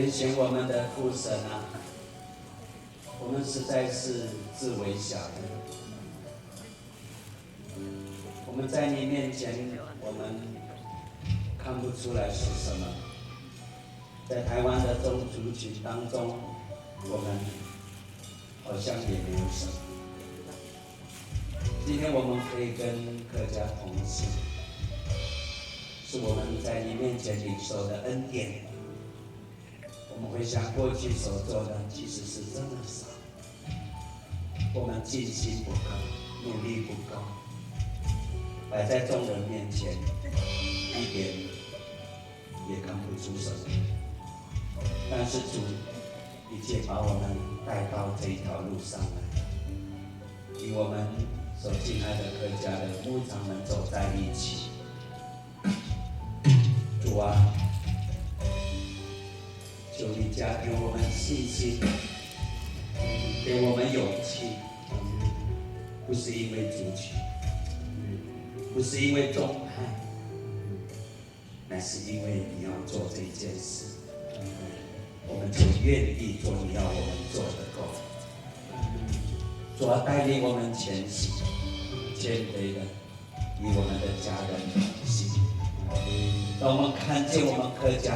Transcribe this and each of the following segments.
拣选我们的父神啊，我们实在是自微小的。我们在你面前，我们看不出来是什么。在台湾的宗族群当中，我们好像也没有什么。今天我们可以跟客家同行，是我们在你面前领受的恩典。我们回想过去所做的，其实是这么少。我们尽心不够，努力不够，摆在众人面前，一点也看不出什么。但是主一切把我们带到这一条路上来，与我们所敬爱的客家的牧长们走在一起。主啊，求你加添我们信心，给我们勇气，不是因为族群，不是因为宗派，乃是因为你要做这件事，我们就愿意做你要我们做的够。主啊，带领我们前行，谦卑的与我们的家人同行。当我们看见我们客家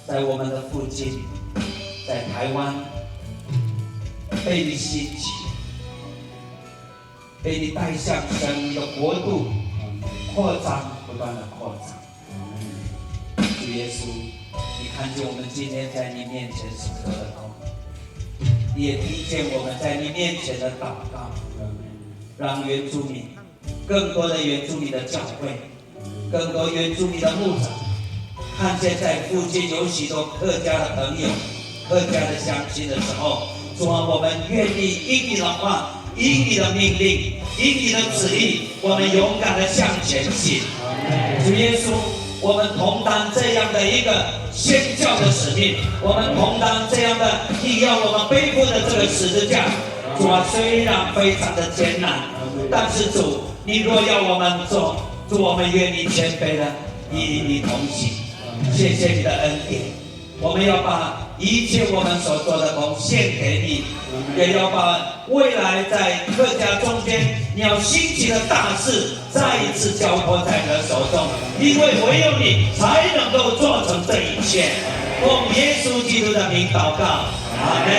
在我们的附近，在台湾被你兴起，被你带向神的国度扩张，不断的扩张。主耶稣，你看见我们今天在你面前所做的工，你也听见我们在你面前的祷告，让原住民更多的原住民的教会，更多原住民的牧长，看见在附近有许多客家的朋友、客家的乡亲的时候，主啊，我们愿意因你的话、因你的命令、因你的旨意，我们勇敢的向前行。主耶稣，我们同担这样的一个宣教的使命，我们同担这样的你要我们背负的这个十字架。主啊，虽然非常的艰难，但是主，你若要我们做，主，我们愿意谦卑的与你同行。谢谢你的恩典，我们要把一切我们所做的工献给你，也要把未来在客家中间你要兴起的大事再一次交托在你的手中，因为唯有你才能够做成这一切。奉耶稣基督的名祷告，阿们。